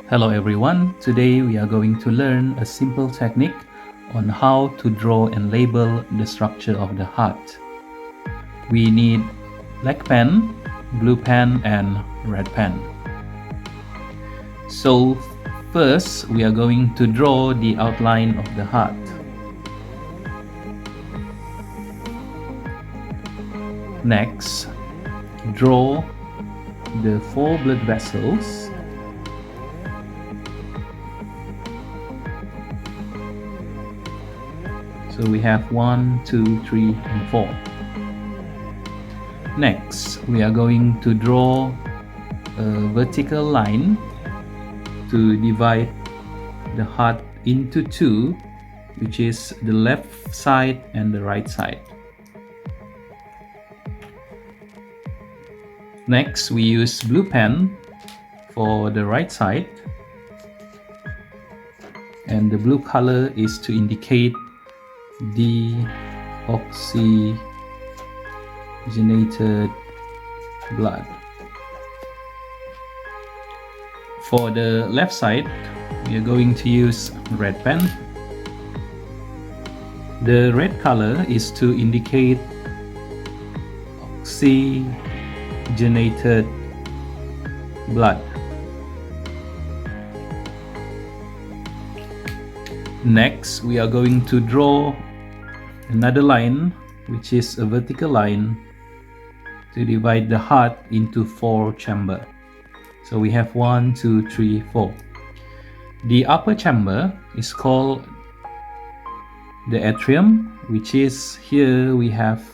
Hello everyone, today we are going to learn a simple technique on how to draw and label the structure of the heart. We need black pen, blue pen and red pen. So first we are going to draw the outline of the heart. Next, draw the 4 blood vessels. So we have 1, 2, 3 and 4. Next, we are going to draw a vertical line to divide the heart into two, which is the left side and the right side. Next, we use blue pen for the right side, and the blue color is to indicate deoxygenated blood. For the left side, we are going to use red pen. The red color is to indicate oxygenated blood. Next, we are going to draw another line, which is a vertical line, to divide the heart into 4 chambers. So we have 1, 2, 3, 4. The upper chamber is called the atrium, which is here we have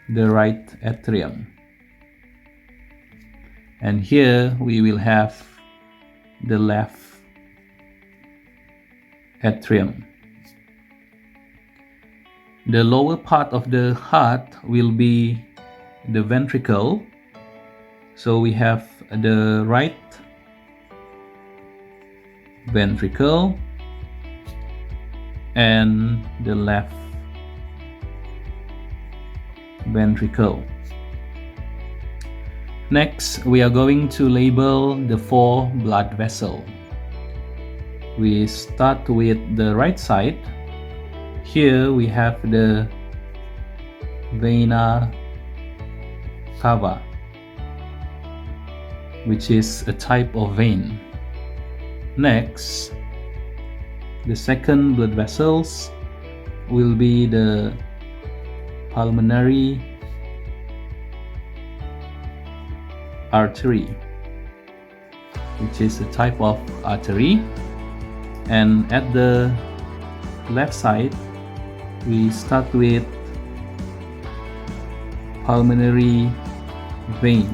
the right atrium, and here we will have the left atrium. The lower part of the heart will be the ventricle. So we have the right ventricle and the left ventricle. Next, we are going to label the 4 blood vessels. We start with the right side. Here we have the vena cava, which is a type of vein. Next, the second blood vessels will be the pulmonary artery, which is a type of artery. And at the left side, we start with pulmonary vein,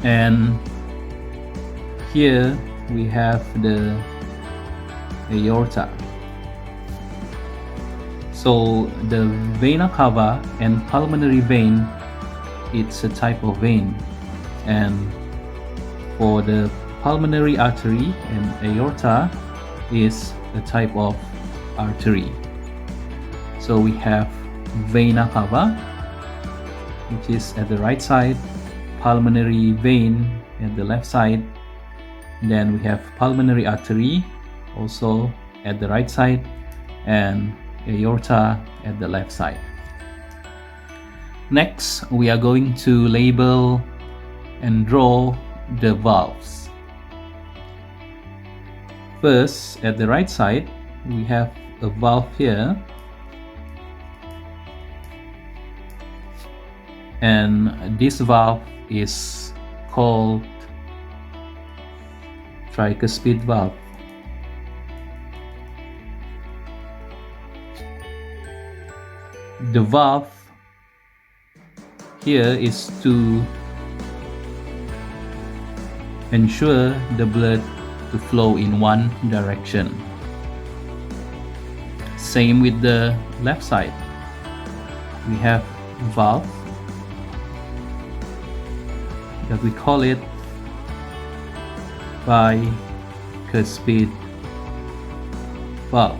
and here we have the aorta. So the vena cava and pulmonary vein, it's a type of vein, and for the pulmonary artery and aorta is a type of artery. So we have vena cava, which is at the right side, pulmonary vein at the left side, then we have pulmonary artery also at the right side, and aorta at the left side. Next, we are going to label and draw the valves. First, at the right side, we have a valve here, and this valve is called tricuspid valve. The valve here is to ensure the blood to flow in one direction. Same with the left side. We have valve that we call it bicuspid valve.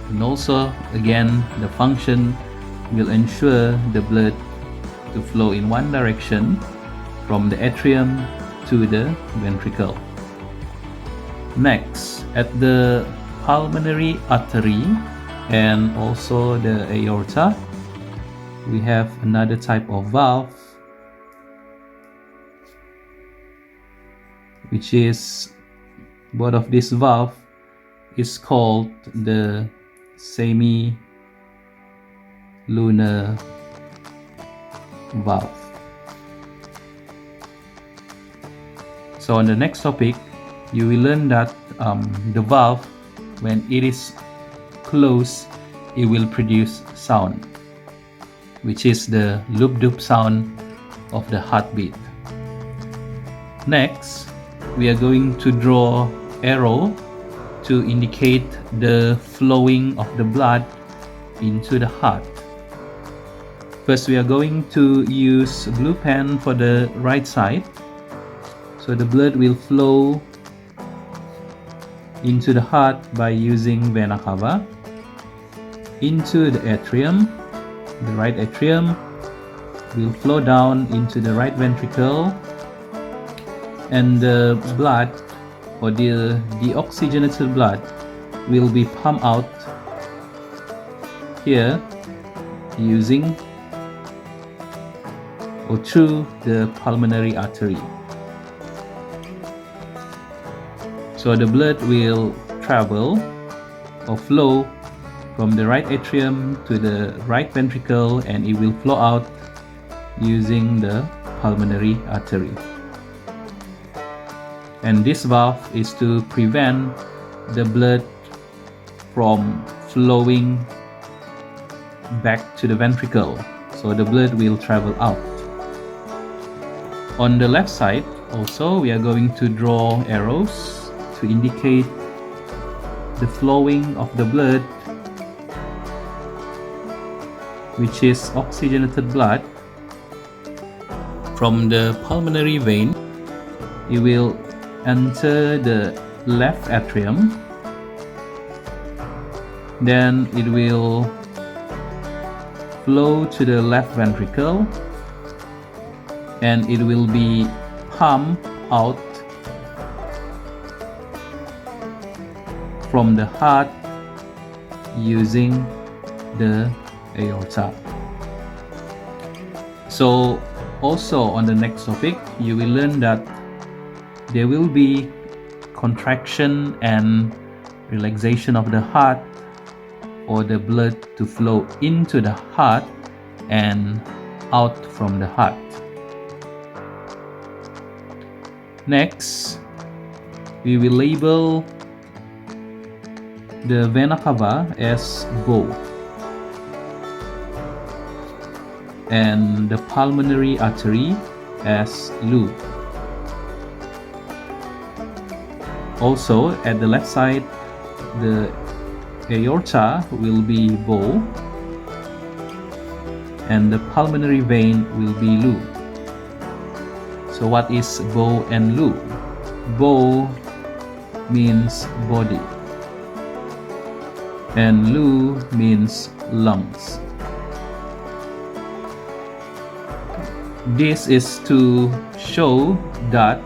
And also, again, the function will ensure the blood to flow in one direction from the atrium to the ventricle. Next, at the pulmonary artery and also the aorta, we have another type of valve, which is both of these valve is called the semi-lunar valve. So on the next topic, you will learn that the valve, when it is closed, it will produce sound, which is the loop-doop sound of the heartbeat. Next, we are going to draw arrow to indicate the flowing of the blood into the heart. First, we are going to use blue pen for the right side. So the blood will flow into the heart by using vena cava into the atrium. The right atrium will flow down into the right ventricle, and the blood, or the deoxygenated blood, will be pumped out here using or through the pulmonary artery. So the blood will travel or flow from the right atrium to the right ventricle, and it will flow out using the pulmonary artery. And this valve is to prevent the blood from flowing back to the ventricle, so the blood will travel out. On the left side also, we are going to draw arrows to indicate the flowing of the blood, which is oxygenated blood from the pulmonary vein. It will enter the left atrium, then it will flow to the left ventricle, and it will be pumped out from the heart using the aorta. So also on the next topic, you will learn that there will be contraction and relaxation of the heart, or the blood to flow into the heart and out from the heart. Next, we will label the vena cava as bow and the pulmonary artery as loop. Also, at the left side, the aorta will be bow and the pulmonary vein will be loop. So what is bow and loop? Bow means body, and lu means lungs. This is to show that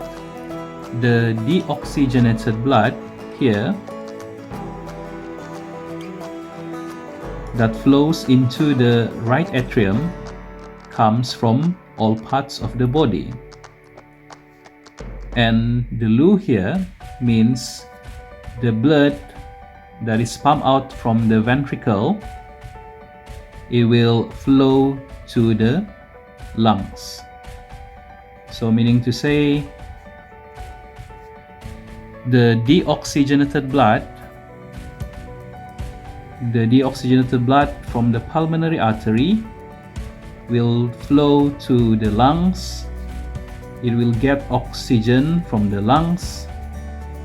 the deoxygenated blood here that flows into the right atrium comes from all parts of the body. And the lu here means the blood that is pumped out from the ventricle, it will flow to the lungs. So meaning to say, the deoxygenated blood from the pulmonary artery will flow to the lungs. It will get oxygen from the lungs,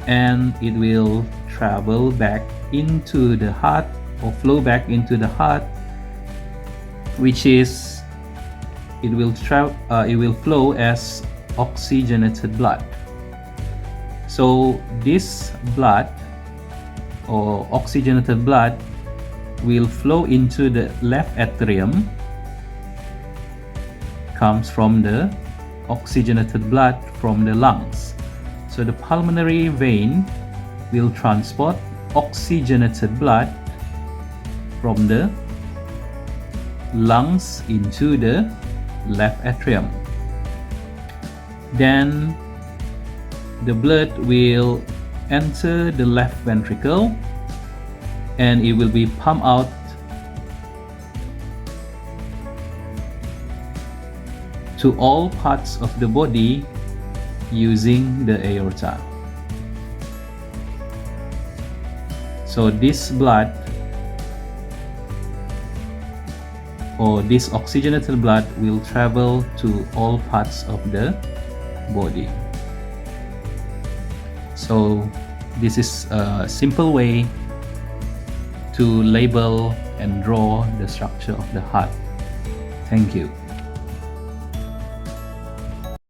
and it will travel back into the heart, or flow back into the heart, which is it will flow as oxygenated blood. So this blood, or oxygenated blood, will flow into the left atrium, comes from the oxygenated blood from the lungs. So the pulmonary vein will transport oxygenated blood from the lungs into the left atrium. Then the blood will enter the left ventricle and it will be pumped out to all parts of the body using the aorta. So this blood, or this oxygenated blood, will travel to all parts of the body. So this is a simple way to label and draw the structure of the heart. Thank you.